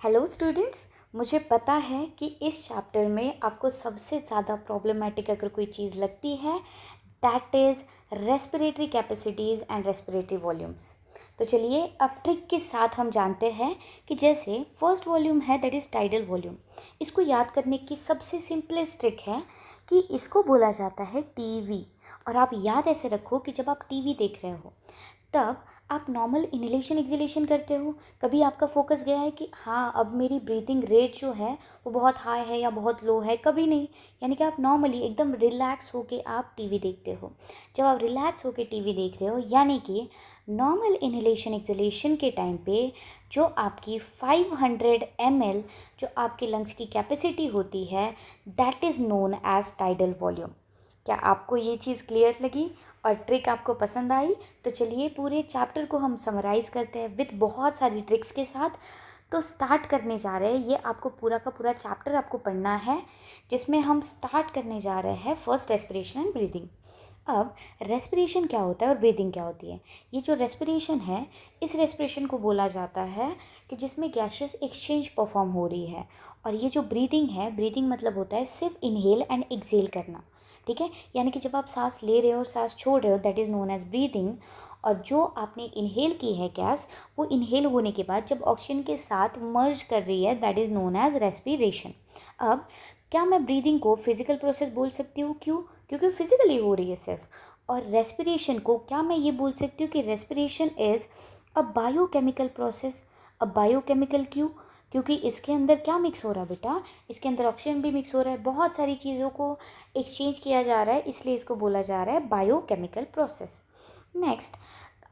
Hello students. मुझे पता है कि इस चैप्टर में आपको सबसे ज़्यादा प्रॉब्लमेटिक अगर कोई चीज़ लगती है that is respiratory capacities and respiratory volumes. तो चलिए अब ट्रिक के साथ हम जानते हैं कि जैसे फर्स्ट वॉल्यूम है दैट इज़ टाइडल वॉल्यूम। इसको याद करने की सबसे सिंपलेस्ट ट्रिक है कि इसको बोला जाता है टीवी। और आप याद ऐसे रखो कि जब आप टीवी देख रहे हो तब आप नॉर्मल इनहेलेशन एक्सहेलेशन करते हो। कभी आपका फोकस गया है कि हाँ अब मेरी ब्रीथिंग रेट जो है वो बहुत हाई है या बहुत लो है? कभी नहीं। यानी कि आप नॉर्मली एकदम रिलैक्स होके आप टीवी देखते हो। जब आप रिलैक्स होके टीवी देख रहे हो यानी कि नॉर्मल इनहेलेशन एक्सहेलेशन के टाइम पे जो आपकी 500 ml जो आपके लंग्स की कैपेसिटी होती है that is known as tidal volume. क्या आपको ये चीज़ क्लियर लगी और ट्रिक आपको पसंद आई? तो चलिए पूरे चैप्टर को हम समराइज़ करते हैं विद बहुत सारी ट्रिक्स के साथ। तो स्टार्ट करने जा रहे हैं, ये आपको पूरा का पूरा चैप्टर आपको पढ़ना है जिसमें हम स्टार्ट करने जा रहे हैं फर्स्ट रेस्पिरेशन एंड ब्रीदिंग। अब रेस्पिरेशन क्या होता है और ब्रीदिंग क्या होती है? ये जो रेस्पिरेशन है इस रेस्पिरेशन को बोला जाता है कि जिसमें गैसेस एक्सचेंज परफॉर्म हो रही है। और ये जो ब्रीदिंग है, ब्रीदिंग मतलब होता है सिर्फ इनहेल एंड एक्सहेल करना। ठीक है, यानी कि जब आप सांस ले रहे हो और सांस छोड़ रहे हो that is known as breathing. और जो आपने इनहेल की है गैस वो इनहेल होने के बाद जब ऑक्सीजन के साथ मर्ज कर रही है that is known as respiration. अब क्या मैं ब्रीदिंग को फिजिकल प्रोसेस बोल सकती हूँ? क्यों? क्योंकि फिजिकली हो रही है सिर्फ। और रेस्पिरेशन को क्या मैं ये बोल सकती हूँ कि respiration is a biochemical process? अब बायोकेमिकल क्यों? क्योंकि इसके अंदर क्या मिक्स हो रहा है बेटा? इसके अंदर ऑक्सीजन भी मिक्स हो रहा है, बहुत सारी चीज़ों को एक्सचेंज किया जा रहा है, इसलिए इसको बोला जा रहा है बायोकेमिकल प्रोसेस। नेक्स्ट,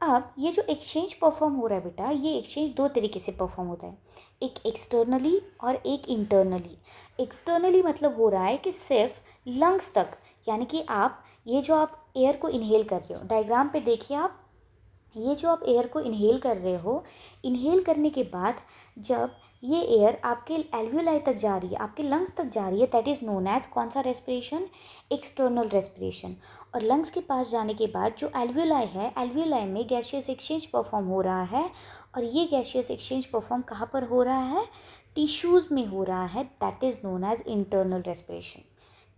अब ये जो एक्सचेंज परफॉर्म हो रहा है बेटा, ये एक्सचेंज दो तरीके से परफॉर्म होता है, एक एक्सटर्नली और एक इंटरनली। एक्सटर्नली मतलब हो रहा है कि सिर्फ लंग्स तक, यानी कि आप ये जो आप एयर को इनहेल कर रहे हो, डायग्राम पे देखिए आप, ये जो आप एयर को इनहेल कर रहे हो, इनहेल करने के बाद जब ये एयर आपके एल्वियोलाई तक जा रही है, आपके लंग्स तक जा रही है, दैट इज़ नोन एज कौन सा रेस्पिरेशन? External respiration. और लंग्स के पास जाने के बाद जो एल्वियोलाई है, एल्वियोलाई में गैसियस एक्सचेंज परफॉर्म हो रहा है। और ये गैसियस एक्सचेंज परफॉर्म कहाँ पर हो रहा है? टिश्यूज़ में हो रहा है, that is known as internal respiration.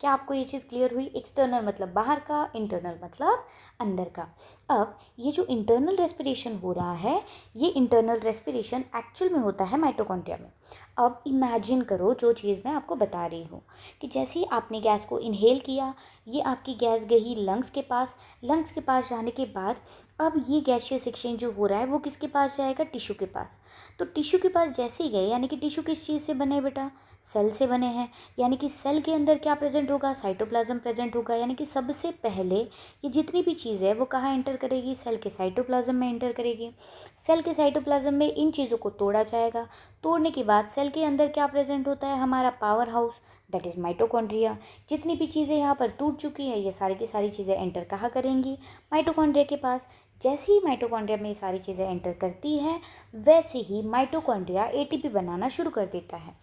क्या आपको ये चीज़ क्लियर हुई? एक्सटर्नल मतलब बाहर का, इंटरनल मतलब अंदर का। अब ये जो इंटरनल रेस्पिरेशन हो रहा है, ये इंटरनल रेस्पिरेशन एक्चुअल में होता है माइटोकॉन्ड्रिया में। अब इमेजिन करो जो चीज़ मैं आपको बता रही हूँ कि जैसे ही आपने गैस को इनहेल किया, ये आपकी गैस गई लंग्स के पास। लंग्स के पास जाने के बाद अब ये गैसियस एक्सचेंज जो हो रहा है वो किसके पास जाएगा? टिश्यू के पास। तो टिश्यू के पास जैसे ही गए, यानी कि टिश्यू किस चीज़ से बने बेटा? सेल से बने हैं। यानी कि सेल के अंदर क्या प्रेजेंट होगा? साइटोप्लाज्म प्रेजेंट होगा। यानी कि सबसे पहले ये जितनी भी चीज़ है वो कहाँ एंटर करेगी? सेल के साइटोप्लाज्म में एंटर करेगी। सेल के साइटोप्लाज्म में इन चीज़ों को तोड़ा जाएगा। तोड़ने के बाद सेल के अंदर क्या प्रेजेंट होता है? हमारा power house, that is mitochondria. जितनी भी चीज़ें यहाँ पर टूट चुकी है ये सारी की सारी चीज़ें एंटर कहाँ करेंगी? माइटोकॉन्ड्रिया के पास। जैसे ही माइटोकॉन्ड्रिया में ये सारी चीज़ें एंटर करती है वैसे ही माइटोकॉन्ड्रिया एटीपी बनाना शुरू कर देता है।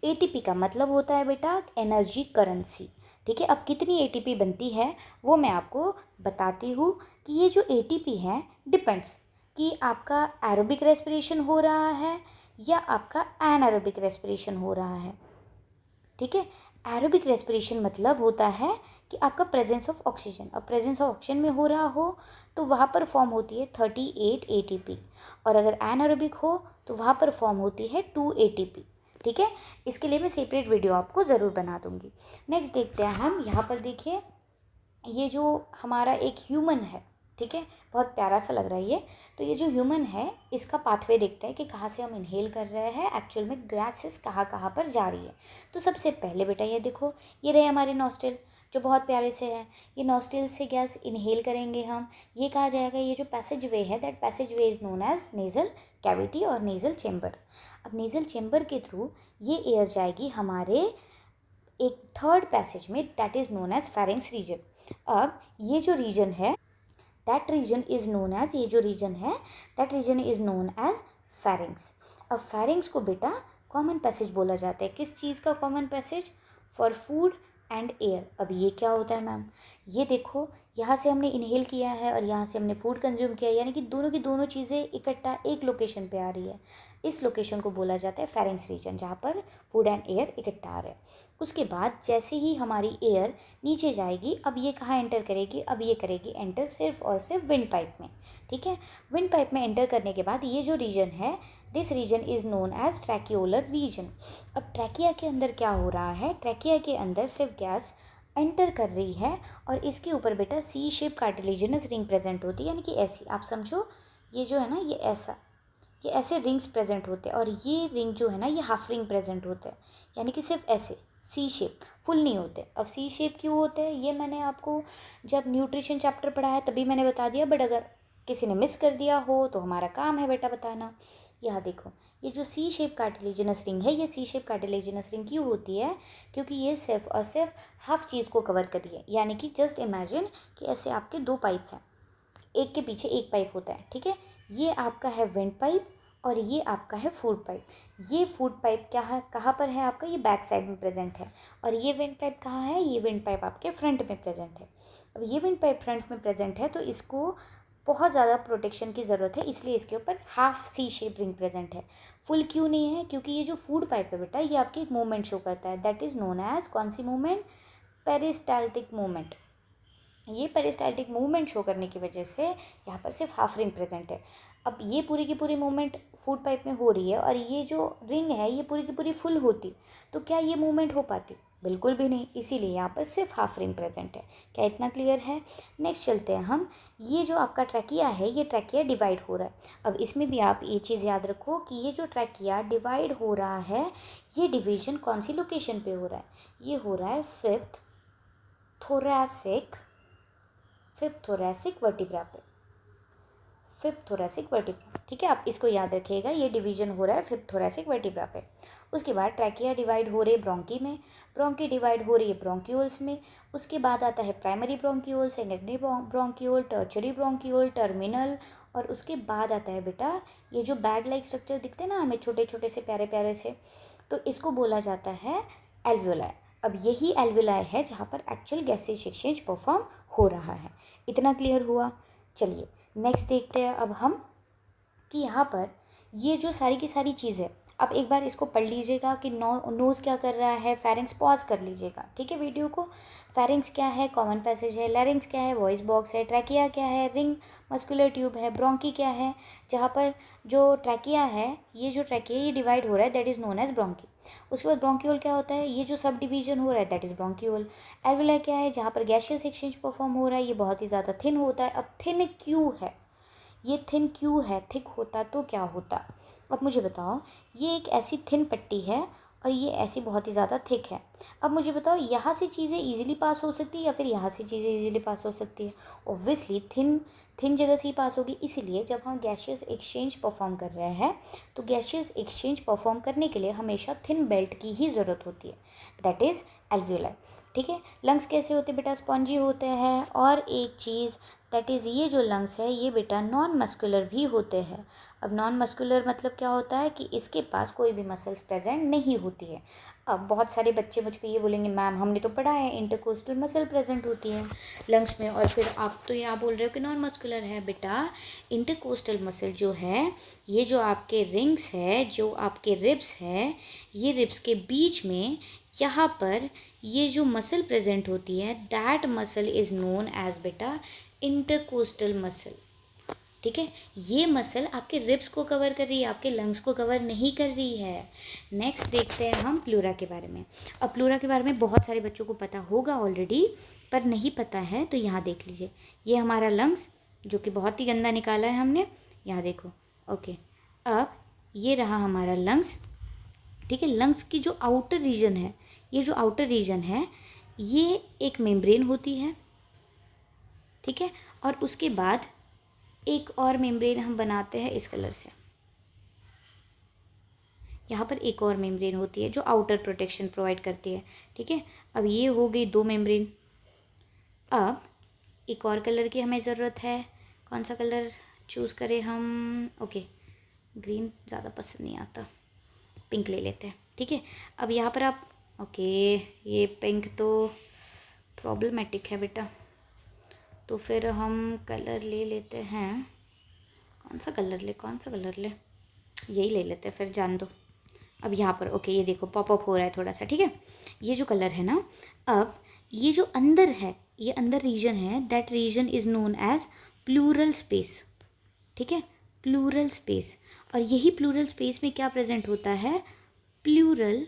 एटीपी का मतलब होता है बेटा एनर्जी करेंसी। ठीक है, अब कितनी एटीपी बनती है वो मैं आपको बताती हूँ कि ये जो एटीपी है डिपेंड्स कि आपका एरोबिक रेस्पिरेशन हो रहा है या आपका एनारोबिक रेस्पिरेशन हो रहा है। ठीक है, एरोबिक रेस्पिरेशन मतलब होता है कि आपका प्रेजेंस ऑफ ऑक्सीजन, अब प्रेजेंस ऑफ ऑक्सीजन में हो रहा हो तो वहाँ पर फॉर्म होती है 38 एटीपी। और अगर एनारोबिक हो तो वहाँ पर फॉर्म होती है 2 एटीपी। ठीक है, इसके लिए मैं सेपरेट वीडियो आपको ज़रूर बना दूंगी। नेक्स्ट देखते हैं हम, यहाँ पर देखिए ये जो हमारा एक ह्यूमन है, ठीक है, बहुत प्यारा सा लग रहा है ये। तो ये जो ह्यूमन है इसका पाथवे देखते हैं कि कहाँ से हम इनहेल कर रहे हैं, एक्चुअल में गैसेस कहाँ कहाँ पर जा रही है। तो सबसे पहले बेटा ये देखो, ये रहे हमारे नॉस्ट्रिल जो बहुत प्यारे से है। ये नॉस्ट्रिल से गैस इनहेल करेंगे हम, ये कहा जाएगा, ये जो पैसेज वे है that passage way is known as nasal cavity और नेज़ल चेम्बर। अब नेज़ल चेम्बर के थ्रू ये एयर जाएगी हमारे एक थर्ड पैसेज में that is known as pharynx region. अब ये जो रीजन है that region is known as, ये जो रीजन है that region is known as pharynx. अब फेरिंग्स को बेटा कॉमन पैसेज बोला जाता है। किस चीज़ का common passage? For food and air. अब ये क्या होता है मैम? ये देखो, यहाँ से हमने इनहेल किया है और यहाँ से हमने फूड कंज्यूम किया है, यानी कि दोनों की दोनों चीज़ें इकट्ठा एक लोकेशन पे आ रही है। इस लोकेशन को बोला जाता है फेरिंग्स रीजन, जहाँ पर फूड एंड एयर इकट्ठा आ रहा है। उसके बाद जैसे ही हमारी एयर नीचे जाएगी, अब ये कहाँ एंटर करेगी, अब ये करेगी एंटर सिर्फ और सिर्फ विंड पाइप में। ठीक है, विंड पाइप में एंटर करने के बाद ये जो रीजन है, this region is known as tracheolar region. अब ट्रैकिया के अंदर क्या हो रहा है, ट्रैकिया के अंदर सिर्फ गैस एंटर कर रही है और इसके ऊपर बेटा सी शेप कार्टिलेजिनस रिंग प्रेजेंट होती है, यानी कि ऐसी आप समझो, ये जो है ना ये ऐसा, ये ऐसे रिंग्स प्रेजेंट होते हैं और ये रिंग जो है ना ये हाफ रिंग प्रेजेंट होते हैं, यानी कि सिर्फ ऐसे सी शेप, फुल नहीं होते। अब सी शेप क्यों होते हैं ये मैंने आपको जब न्यूट्रिशन चैप्टर पढ़ा है तभी मैंने बता दिया, बट अगर किसी ने मिस कर दिया हो तो हमारा काम है बेटा बताना। यहाँ देखो, ये जो सी शेप कार्टिलेजिनस रिंग है, ये सी शेप कार्टिलेजिनस रिंग क्यों होती है, क्योंकि ये सिर्फ और सिर्फ हाफ चीज़ को कवर करी है। यानी कि जस्ट इमेजिन कि ऐसे आपके दो पाइप हैं, एक के पीछे एक पाइप होता है। ठीक है, ये आपका है विंड पाइप और ये आपका है फूड पाइप। ये फूड पाइप क्या है, कहाँ पर है आपका, ये बैक साइड में प्रेजेंट है। और ये विंड पाइप कहाँ है, ये विंड पाइप आपके फ्रंट में प्रेजेंट है। अब ये विंड पाइप फ्रंट में प्रेजेंट है तो इसको बहुत ज़्यादा प्रोटेक्शन की ज़रूरत है, इसलिए इसके ऊपर half C shape ring present है। फुल क्यों नहीं है, क्योंकि ये जो फूड पाइप है बेटा ये आपकी एक मूवमेंट शो करता है, दैट इज़ नोन एज कौन सी मूवमेंट, पेरिस्टाल्टिक मूवमेंट। ये पेरिस्टाल्टिक मूवमेंट शो करने की वजह से यहाँ पर सिर्फ हाफ रिंग प्रेजेंट है। अब ये पूरी की पूरी मूवमेंट फूड पाइप में हो रही है और ये जो रिंग है ये पूरी की पूरी फुल होती तो क्या ये मूवमेंट हो पाती, बिल्कुल भी नहीं, इसीलिए यहाँ पर सिर्फ हाफ रिंग प्रेजेंट है। क्या इतना क्लियर है? नेक्स्ट चलते हैं हम, ये जो आपका ट्रैकिया है ये ट्रैकिया डिवाइड हो रहा है। अब इसमें भी आप ये चीज़ याद रखो कि ये जो ट्रैकिया डिवाइड हो रहा है ये डिवीजन कौन सी लोकेशन पे हो रहा है, ये हो रहा है फिफ्थ थोरैसिक वर्टिब्रा पे, फिफ्थ थोरैसिक वर्टिब्रा। ठीक है, आप इसको याद रखिएगा, ये डिवीजन हो रहा है फिफ्थ थोरैसिक वर्टिब्रा पे। उसके बाद ट्रैकिया डिवाइड हो रही है ब्रोंकी में, ब्रोंकी डिवाइड हो रही है ब्रोंक्यूल्स में। उसके बाद आता है primary bronchiole, secondary bronchiole, tertiary bronchiole, terminal, और उसके बाद आता है बेटा ये जो बैग लाइक स्ट्रक्चर दिखते हैं ना हमें छोटे छोटे से प्यारे प्यारे से, तो इसको बोला जाता है एल्वियोलाई। अब यही एल्वियोलाई है जहाँ पर एक्चुअल गैसेज एक्सचेंज परफॉर्म हो रहा है। इतना क्लियर हुआ? चलिए नेक्स्ट देखते हैं अब हम कि यहाँ पर ये जो सारी की सारी चीज़ें, अब एक बार इसको पढ़ लीजिएगा कि नोज़ क्या कर रहा है, फेरिंग्स पॉज कर लीजिएगा, ठीक है वीडियो को। फेरिंग्स क्या है, कॉमन पैसेज है, लैरिंग्स क्या है, वॉइस बॉक्स है, ट्रैकिया क्या है, रिंग मस्कुलर ट्यूब है, ब्रोंकी क्या है, जहाँ पर जो ट्रैकिया है, ये जो ट्रैकिया ये डिवाइड हो रहा है that is known as bronchi. उसके बाद ब्रोंक्यूल क्या होता है, ये जो सब डिवीजन हो रहा है दैट इज़ ब्रोंक्यूल। एल्वियोलाई क्या है, जहाँ पर गैसियस एक्सचेंज परफॉर्म हो रहा है, ये बहुत ही ज़्यादा थिन होता है। अब थिन क्यों है, ये थिन क्यों है, थिक होता तो क्या होता, अब मुझे बताओ। ये एक ऐसी थिन पट्टी है और ये ऐसी बहुत ही ज़्यादा थिक है। अब मुझे बताओ यहाँ से चीज़ें इजीली पास हो सकती है या फिर यहाँ से चीज़ें इजीली पास हो सकती है, ऑब्वियसली थिन थिन जगह से ही पास होगी। इसीलिए जब हम गैसियस एक्सचेंज परफॉर्म कर रहे हैं तो गैसियस एक्सचेंज परफॉर्म करने के लिए हमेशा थिन बेल्ट की ही ज़रूरत होती है, दैट इज़ एल्वियोलाई। ठीक है, लंग्स कैसे होते हैं बेटा, स्पॉन्जी होते हैं। और एक चीज़ दैट इज़ ये जो लंग्स है ये बेटा नॉन मस्कुलर भी होते हैं। अब नॉन मस्कुलर मतलब क्या होता है कि इसके पास कोई भी मसल्स प्रेजेंट नहीं होती है। अब बहुत सारे बच्चे मुझ पे ये बोलेंगे मैम हमने तो पढ़ा है इंटरकोस्टल मसल प्रेजेंट होती है लंग्स में, और फिर आप तो यहाँ बोल रहे हो कि नॉन मस्कुलर है। बेटा इंटरकोस्टल मसल जो है, ये जो आपके रिंग्स है, जो आपके रिब्स है, ये रिब्स के बीच में यहाँ पर ये जो मसल प्रेजेंट होती है that muscle is known as बेटा इंटरकोस्टल मसल। ठीक है, ये मसल आपके रिब्स को कवर कर रही है, आपके लंग्स को कवर नहीं कर रही है। नेक्स्ट देखते हैं हम प्लूरा के बारे में। अब प्लूरा के बारे में बहुत सारे बच्चों को पता होगा ऑलरेडी, पर नहीं पता है तो यहाँ देख लीजिए। ये हमारा लंग्स जो कि बहुत ही गंदा निकाला है हमने, यहाँ देखो। ओके, अब ये रहा हमारा लंग्स। ठीक है, लंग्स की जो आउटर रीजन है, ये जो आउटर रीजन है ये एक मेम्ब्रेन होती है। ठीक है, और उसके बाद एक और मेम्ब्रेन हम बनाते हैं इस कलर से, यहाँ पर एक और मेम्ब्रेन होती है जो आउटर प्रोटेक्शन प्रोवाइड करती है। ठीक है, अब ये हो गई दो मेम्ब्रेन। अब एक और कलर की हमें ज़रूरत है, कौन सा कलर चूज़ करें हम? ओके, ग्रीन ज़्यादा पसंद नहीं आता, पिंक ले लेते हैं। ठीक है, अब यहाँ पर आप ओके, ये पिंक तो प्रॉब्लमेटिक है बेटा, तो फिर हम कलर ले लेते हैं, कौन सा कलर ले, यही ले लेते हैं फिर, जान दो। अब यहाँ पर ओके, ये देखो पॉपअप हो रहा है थोड़ा सा, ठीक है। ये जो कलर है ना, अब ये जो अंदर है, ये अंदर रीजन है, that region is known as pleural space, ठीक है, प्लूरल स्पेस। और यही प्लूरल स्पेस में क्या प्रेजेंट होता है, प्लूरल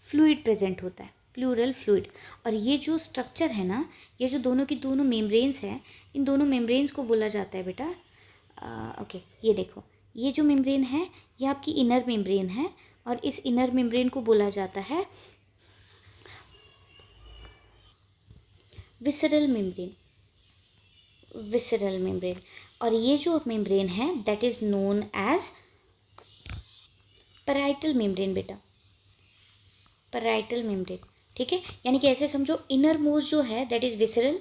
फ्लूइड प्रेजेंट होता है, प्लूरल फ्लूइड। और ये जो स्ट्रक्चर है ना, ये जो दोनों की दोनों मेम्ब्रेन्स हैं, इन दोनों मेम्ब्रेन्स को बोला जाता है बेटा, ओके ये देखो, ये जो मेम्ब्रेन है ये आपकी इनर मेम्ब्रेन है, और इस इनर मेम्ब्रेन को बोला जाता है विसरल मेम्ब्रेन, विसरल मेम्ब्रेन। और ये जो मेम्ब्रेन है that is known as parietal membrane बेटा, पैराइटल मेम्ब्रेन, ठीक है। यानी कि ऐसे समझो, इनर मोस्ट जो है दैट इज़ विसरल,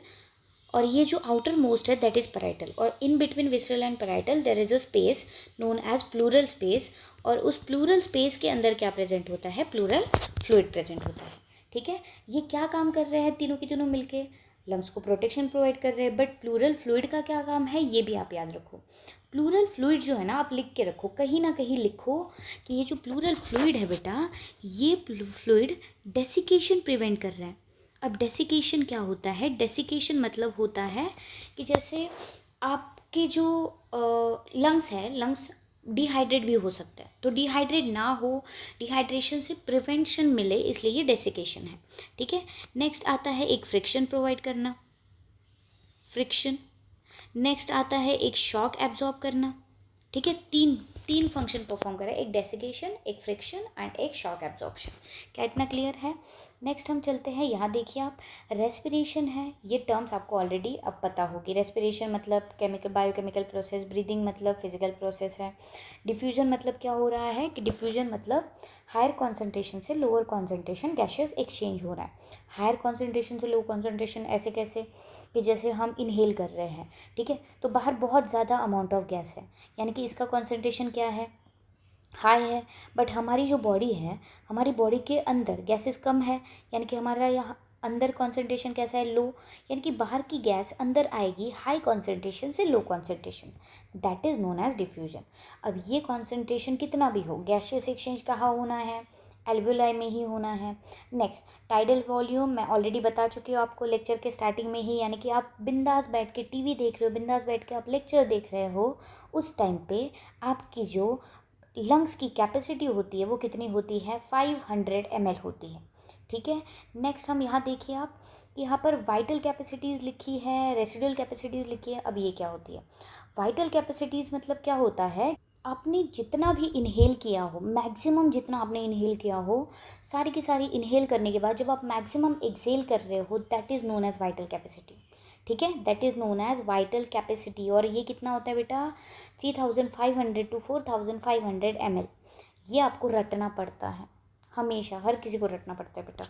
और ये जो आउटर मोस्ट है दैट इज़ पैराइटल, और in between visceral and parietal there is a space known as pleural space. और उस प्लूरल स्पेस के अंदर क्या प्रेजेंट होता है, प्लूरल फ्लूइड प्रेजेंट होता है, ठीक है। ये क्या काम कर रहे हैं तीनों की तीनों मिलके, लंग्स को प्रोटेक्शन प्रोवाइड कर रहे हैं, बट प्लूरल फ्लूइड का क्या काम है ये भी आप याद रखो। प्लूरल फ्लूइड जो है ना, आप लिख के रखो, कहीं ना कहीं लिखो कि ये जो प्लूरल फ्लूइड है बेटा, ये फ्लूइड डेसिकेशन प्रिवेंट कर रहा है। अब डेसिकेशन क्या होता है, डेसिकेशन मतलब होता है कि जैसे आपके जो लंग्स है, लंग्स डिहाइड्रेट भी हो सकता है, तो डिहाइड्रेट ना हो, डिहाइड्रेशन से प्रिवेंशन मिले, इसलिए ये डेसिकेशन है, ठीक है। नेक्स्ट आता है एक फ्रिक्शन प्रोवाइड करना, फ्रिक्शन। नेक्स्ट आता है एक शॉक एब्जॉर्ब करना, ठीक है। तीन तीन फंक्शन परफॉर्म करें, एक डेसिकेशन, एक फ्रिक्शन एंड एक शॉक एब्जॉर्प्शन। क्या इतना क्लियर है? नेक्स्ट हम चलते हैं, यहाँ देखिए आप, रेस्पिरेशन है, ये टर्म्स आपको ऑलरेडी अब पता होगी। रेस्पिरेशन मतलब केमिकल बायोकेमिकल प्रोसेस, ब्रीदिंग मतलब फिजिकल प्रोसेस है, डिफ्यूजन मतलब क्या हो रहा है कि डिफ्यूजन मतलब हायर कॉन्सेंट्रेशन से लोअर कॉन्सेंट्रेशन गैसेस एक्सचेंज हो रहा है। हायर कॉन्सेंट्रेशन से लो कॉन्सेंट्रेशन ऐसे कैसे, कि जैसे हम इनहेल कर रहे हैं, ठीक है, तो बाहर बहुत ज़्यादा अमाउंट ऑफ गैस है, यानी कि इसका कॉन्सेंट्रेशन क्या है, हाई है, बट हमारी जो बॉडी है, हमारी बॉडी के अंदर गैसेस कम है, यानी कि हमारा यहाँ अंदर कॉन्सेंट्रेशन कैसा है, लो, यानी कि बाहर की गैस अंदर आएगी हाई कॉन्सेंट्रेशन से low concentration, that is known as diffusion. अब ये कॉन्सेंट्रेशन कितना भी हो, गैसेस एक्सचेंज कहाँ होना है, एल्वुलाई में ही होना है। नेक्स्ट टाइडल वॉल्यूम, मैं ऑलरेडी बता चुकी हूँ आपको लेक्चर के स्टार्टिंग में ही, यानी कि आप बिंदास बैठ के टीवी देख रहे हो, बिंदास बैठ के आप लेक्चर देख रहे हो, उस टाइम पे आपकी जो लंग्स की कैपेसिटी होती है वो कितनी होती है, 500 ml होती है, ठीक है। नेक्स्ट हम यहाँ देखिए आप कि यहाँ पर वाइटल कैपेसिटीज़ लिखी है, रेसिडुअल कैपेसिटीज़ लिखी है। अब ये क्या होती है, वाइटल कैपेसिटीज़ मतलब क्या होता है, आपने जितना भी इनहेल किया हो, मैक्सिमम जितना आपने इनहेल किया हो, सारी की सारी इनहेल करने के बाद जब आप मैक्सिमम एक्सेल कर रहे हो, that is known as vital capacity, ठीक है, that is known as vital capacity. और ये कितना होता है बेटा, 3500 to 4500 ml, ये आपको रटना पड़ता है, हमेशा हर किसी को रटना पड़ता है बेटा।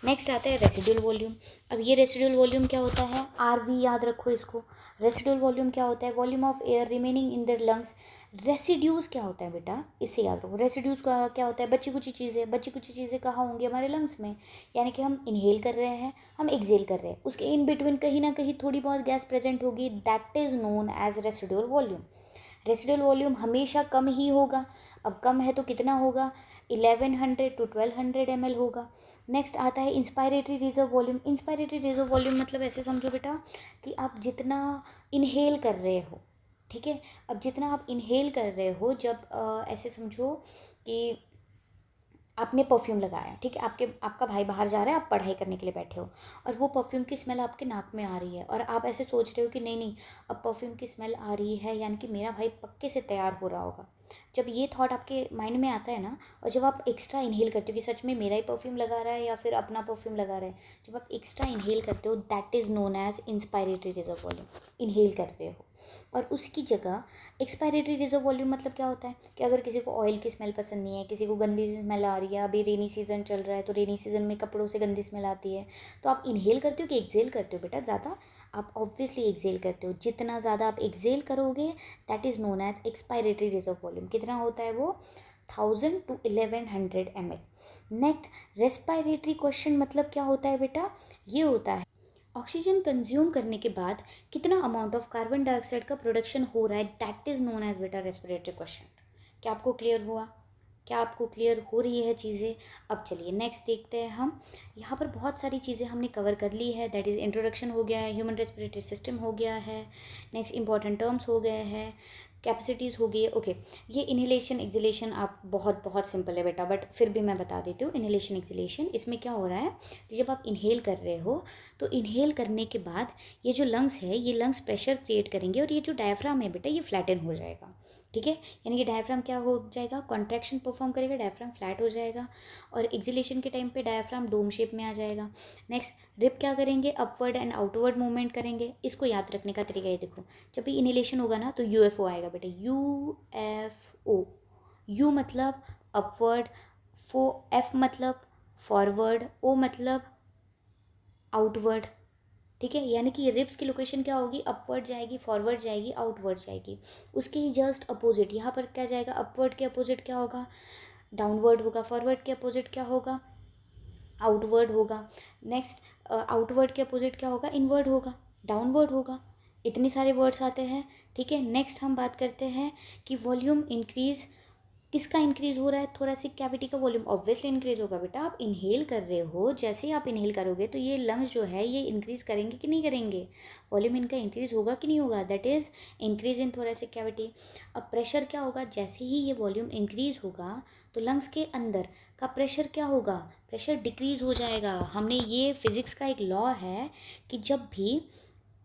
नेक्स्ट आता है रेसिडुअल वॉल्यूम। अब ये रेसिडुअल वॉल्यूम क्या होता है, आरवी याद रखो इसको। रेसिडुअल वॉल्यूम क्या होता है, volume of air remaining in the lungs. Residues क्या होता है बेटा, इससे याद रखो, रेसिड्यूज का क्या होता है, बची कुची चीज़ें, बची कुची चीज़ें कहाँ होंगी, हमारे लंग्स में, यानी कि हम इनहेल कर रहे हैं, हम एक्सेल कर रहे हैं, उसके इन बिटवीन कहीं ना कहीं थोड़ी बहुत गैस प्रेजेंट होगी, that is known as residual volume. Residual volume हमेशा कम ही होगा, अब कम है तो कितना होगा, 1100 to 1200 ml होगा। नेक्स्ट आता है inspiratory reserve volume. Inspiratory reserve volume मतलब ऐसे समझो बेटा कि आप जितना इनहेल कर रहे हो, ठीक है, अब जितना आप इनहेल कर रहे हो, जब ऐसे समझो कि आपने परफ्यूम लगाया, ठीक है, आपका भाई बाहर जा रहा है, आप पढ़ाई करने के लिए बैठे हो, और वो परफ्यूम की स्मेल आपके नाक में आ रही है, और आप ऐसे सोच रहे हो कि नहीं नहीं, अब परफ्यूम की स्मेल आ रही है, यानी कि मेरा भाई पक्के से तैयार हो रहा होगा। जब ये थॉट आपके माइंड में आता है ना, और जब आप एक्स्ट्रा इनहेल करते हो कि सच में मेरा ही परफ्यूम लगा रहा है या फिर अपना परफ्यूम लगा रहा है, जब आप एक्स्ट्रा इनहेल करते हो, that is known as inspiratory reserve volume, inhale कर रहे हो। और उसकी जगह एक्सपायरेटरी रिजर्व वॉल्यूम मतलब क्या होता है कि अगर किसी को ऑयल की स्मेल पसंद नहीं है, किसी को गंदी स्मेल आ रही है, अभी रेनी सीज़न चल रहा है तो रेनी सीज़न में कपड़ों से गंदी स्मेल आती है, तो आप इनहेल करते हो कि एक्सेल करते हो बेटा, ज़्यादा आप ऑब्वियसली एक्सेल करते हो, जितना ज़्यादा आप एक्सेल करोगे that is known as expiratory reserve volume. कितना होता है वो, 1000 to 1100 ml। Next respiratory question मतलब क्या होता है बेटा, ये होता है ऑक्सीजन कंज्यूम करने के बाद कितना अमाउंट ऑफ कार्बन डाइऑक्साइड का प्रोडक्शन हो रहा है, दैट इज़ नोन एज बेटा रेस्पिरेटरी क्वेश्चन। क्या आपको क्लियर हुआ? क्या आपको क्लियर हो रही है चीज़ें? अब चलिए नेक्स्ट देखते हैं हम। यहाँ पर बहुत सारी चीज़ें हमने कवर कर ली है, दैट इज़ इंट्रोडक्शन हो गया है, ह्यूमन रेस्पिरेटरी सिस्टम हो गया है, नेक्स्ट इंपॉर्टेंट टर्म्स हो गए हैं, कैपेसिटीज़ हो गई है। ओके, ये इनहेलेशन एक्सहेलेशन आप बहुत बहुत सिंपल है बेटा, बट फिर भी मैं बता देती हूँ। इनहेलेशन एक्सहेलेशन, इसमें क्या हो रहा है कि जब आप इनहेल कर रहे हो तो इनहेल करने के बाद ये जो लंग्स है, ये लंग्स प्रेशर क्रिएट करेंगे और ये जो डायफ्राम है बेटा, ये फ्लैटन हो जाएगा। ठीक है, यानी कि डायफ्राम क्या हो जाएगा, कॉन्ट्रैक्शन परफॉर्म करेगा, डायफ्राम फ्लैट हो जाएगा और एक्सहेलेशन के टाइम पे डायफ्राम डोम शेप में आ जाएगा। नेक्स्ट रिप क्या करेंगे, अपवर्ड एंड आउटवर्ड मूवमेंट करेंगे। इसको याद रखने का तरीका ये देखो, जब भी इनहेलेशन होगा ना तो यूएफओ आएगा बेटा, यूएफओ। यू मतलब अपवर्ड, एफ मतलब फॉरवर्ड, ओ मतलब आउटवर्ड। ठीक है, यानी कि रिब्स की लोकेशन क्या होगी, अपवर्ड जाएगी, फॉरवर्ड जाएगी, आउटवर्ड जाएगी। उसके ही जस्ट अपोजिट यहाँ पर क्या जाएगा, अपवर्ड के अपोजिट क्या होगा, डाउनवर्ड होगा, फॉरवर्ड के अपोजिट क्या होगा, आउटवर्ड होगा। नेक्स्ट आउटवर्ड के अपोजिट क्या होगा, इनवर्ड होगा, डाउनवर्ड होगा। इतने सारे वर्ड्स आते हैं। ठीक है, नेक्स्ट हम बात करते हैं कि वॉल्यूम इंक्रीज किसका इंक्रीज हो रहा है, थोरेसिक कैविटी का वॉल्यूम ऑब्वियसली इंक्रीज होगा बेटा। आप इनहेल कर रहे हो, जैसे ही आप इनहेल करोगे तो ये लंग्स जो है ये इंक्रीज करेंगे कि नहीं करेंगे, वॉल्यूम इनका इंक्रीज होगा कि नहीं होगा, that is increase in thoracic cavity. अब प्रेशर क्या होगा, जैसे ही ये वॉल्यूम इंक्रीज होगा तो लंग्स के अंदर का प्रेशर क्या होगा, प्रेशर डिक्रीज हो जाएगा। हमने ये फिजिक्स का एक लॉ है कि जब भी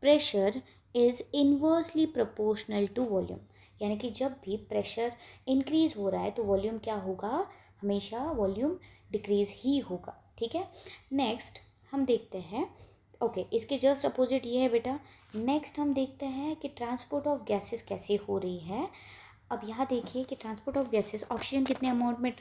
pressure is inversely proportional to volume, यानी कि जब भी प्रेशर इंक्रीज हो रहा है तो वॉल्यूम क्या होगा, हमेशा वॉल्यूम डिक्रीज ही होगा। ठीक है, नेक्स्ट हम देखते हैं। ओके, इसके जस्ट अपोजिट ये है बेटा। नेक्स्ट हम देखते हैं कि ट्रांसपोर्ट ऑफ गैसेस कैसे हो रही है। अब यहाँ देखिए कि ट्रांसपोर्ट ऑफ गैसेस, ऑक्सीजन कितने अमाउंट में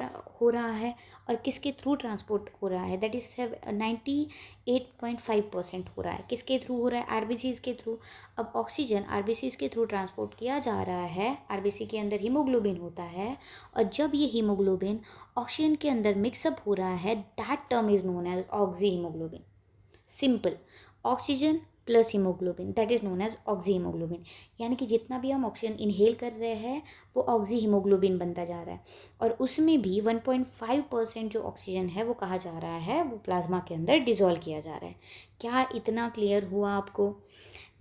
हो रहा है और किसके थ्रू ट्रांसपोर्ट हो रहा है, दैट इज 98.5% हो रहा है। किसके थ्रू हो रहा है, आरबीसीज के थ्रू। अब ऑक्सीजन आरबीसीज के थ्रू ट्रांसपोर्ट किया जा रहा है, आरबीसी के अंदर हीमोग्लोबिन होता है और जब ये हीमोग्लोबिन ऑक्सीजन के अंदर मिक्सअप हो रहा है, that term is known as oxyhaemoglobin. Simple, oxygen plus haemoglobin, that is known as oxyhaemoglobin. यानी कि जितना भी हम ऑक्सीजन इनहेल कर रहे हैं वो ऑक्सी हीमोग्लोबिन बनता जा रहा है और उसमें भी 1.5% जो ऑक्सीजन है वो कहा जा रहा है, वो प्लाज्मा के अंदर डिजोल्व किया जा रहा है। क्या इतना क्लियर हुआ आपको?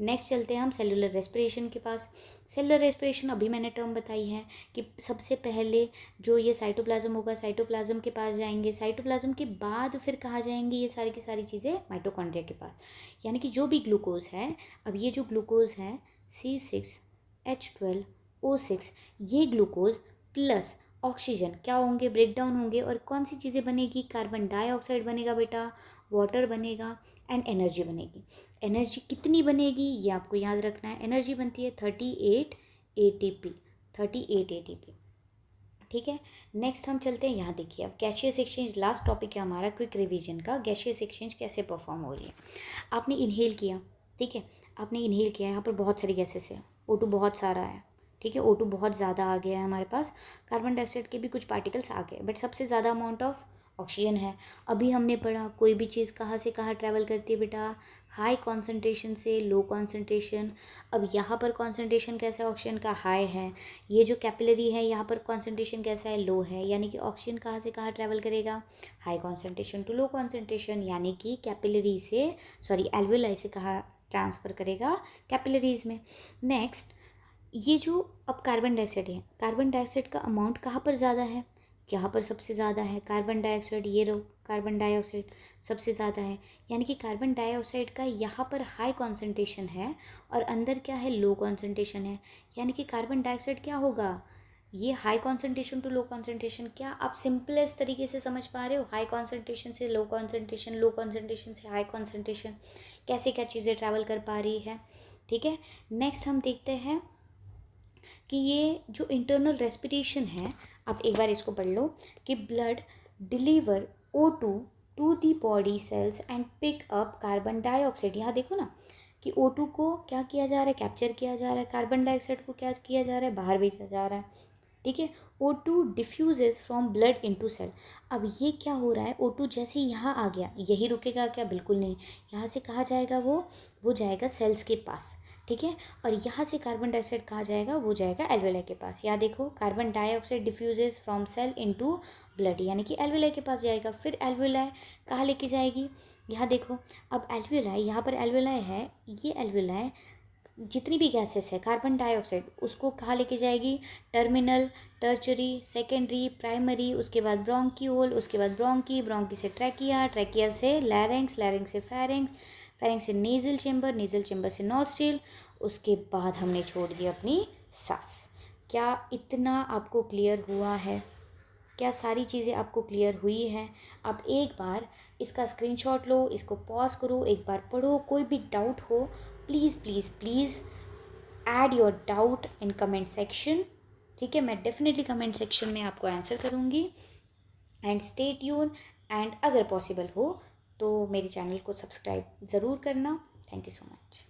नेक्स्ट चलते हैं हम सेलुलर रेस्पिरेशन के पास। सेलुलर रेस्पिरेशन अभी मैंने टर्म बताई है कि सबसे पहले जो ये साइटोप्लाज्म होगा, साइटोप्लाज्म के पास जाएंगे, साइटोप्लाज्म के बाद फिर कहाँ जाएंगी ये सारी की सारी चीज़ें, माइटोकॉन्ड्रिया के पास। यानी कि जो भी ग्लूकोज है, अब ये जो ग्लूकोज है C6H12O6, ये ग्लूकोज प्लस ऑक्सीजन क्या होंगे, ब्रेक डाउन होंगे और कौन सी चीज़ें बनेगी, कार्बन डाइऑक्साइड बनेगा बेटा, वाटर बनेगा एंड एनर्जी बनेगी। एनर्जी कितनी बनेगी ये आपको याद रखना है, एनर्जी बनती है 38 ATP, 38 ATP। ठीक है, नेक्स्ट हम चलते हैं। यहाँ देखिए, अब गैसियस एक्सचेंज लास्ट टॉपिक है हमारा क्विक रिवीजन का। गैसियस एक्सचेंज कैसे परफॉर्म हो रही है, आपने इनहेल किया, ठीक है, आपने इनहेल किया, यहाँ पर बहुत सारी गैसेस है, O2 बहुत सारा है, ठीक है, O2 बहुत ज़्यादा आ गया है हमारे पास, कार्बन डाइऑक्साइड के भी कुछ पार्टिकल्स आ गए, बट सबसे ज़्यादा अमाउंट ऑफ ऑक्सीजन है। अभी हमने पढ़ा कोई भी चीज़ कहाँ से कहाँ ट्रैवल करती है बेटा, हाई कॉन्सेंट्रेशन से लो कॉन्सेंट्रेशन। अब यहाँ पर कॉन्सेंट्रेशन कैसा है, ऑक्सीजन का हाई है, ये जो कैपिलरी है यहाँ पर कॉन्सेंट्रेशन कैसा है, लो है, यानी कि ऑक्सीजन कहाँ से कहाँ ट्रैवल करेगा, high concentration to low concentration, यानी कि कैपिलरी से, सॉरी एल्वेलाई से कहाँ ट्रांसफ़र करेगा, कैपिलरीज में। नेक्स्ट, ये जो अब कार्बन डाइऑक्साइड है, कार्बन डाइऑक्साइड का अमाउंट कहाँ पर ज़्यादा है, यहाँ पर सबसे ज़्यादा है कार्बन डाइऑक्साइड, ये रो कार्बन डाइऑक्साइड सबसे ज़्यादा है, यानी कि कार्बन डाइऑक्साइड का यहाँ पर हाई कॉन्सेंट्रेशन है और अंदर क्या है, लो कॉन्सेंट्रेशन है, यानी कि कार्बन डाइऑक्साइड क्या होगा, ये high concentration to low concentration. क्या आप सिंपलेस्ट तरीके से समझ पा रहे हो, हाई कॉन्सेंट्रेशन से लो कॉन्सेंट्रेशन, लो कॉन्सेंट्रेशन से हाई कॉन्सेंट्रेशन, कैसे क्या चीज़ें ट्रैवल कर पा रही है। ठीक है, नेक्स्ट हम देखते हैं कि ये जो इंटरनल रेस्पिरेशन है, आप एक बार इसको पढ़ लो कि blood deliver O2 to the body cells and pick up carbon dioxide. यहाँ देखो ना कि O2 को क्या किया जा रहा है, कैप्चर किया जा रहा है, कार्बन डाइऑक्साइड को क्या किया जा रहा है, बाहर भेजा जा रहा है। ठीक है, O2 diffuses from blood into cell. अब ये क्या हो रहा है, O2 जैसे यहाँ आ गया, यही रुकेगा क्या, बिल्कुल नहीं, यहाँ से कहाँ जाएगा, वो जाएगा सेल्स के पास। ठीक है। और यहाँ से कार्बन डाइऑक्साइड कहाँ जाएगा, वो जाएगा एल्वेलाई के पास। यहाँ देखो carbon dioxide diffuses from cell into blood, यानी कि एल्वेलाई के पास जाएगा। फिर एल्वेलाई कहाँ लेके जाएगी, यहाँ देखो। अब एल्वेलाई, यहाँ पर एल्वेलाई है, ये एल्वेलाई जितनी भी गैसेस है कार्बन डाइऑक्साइड उसको कहाँ लेके जाएगी, टर्मिनल, टर्चरी, सेकेंडरी, प्राइमरी, उसके बाद ब्रोंकियोल, उसके बाद ब्रोंकी, ब्रोंकी से ट्रैकिया, ट्रैकिया से लैरिंक्स, लैरिंक्स से फेरिंक्स, फेरिंक्स से नेजल चेम्बर, नेजल चेम्बर से नॉस्ट्रिल, उसके बाद हमने छोड़ दी अपनी सांस। क्या इतना आपको क्लियर हुआ है? क्या सारी चीज़ें आपको क्लियर हुई है? आप एक बार इसका स्क्रीनशॉट लो, इसको पॉज करो, एक बार पढ़ो। कोई भी डाउट हो please please please add your doubt in comment section, ठीक है। मैं डेफिनेटली कमेंट सेक्शन में आपको आंसर करूँगी। एंड स्टे ट्यून, एंड अगर पॉसिबल हो तो मेरे चैनल को सब्सक्राइब ज़रूर करना। Thank you so much.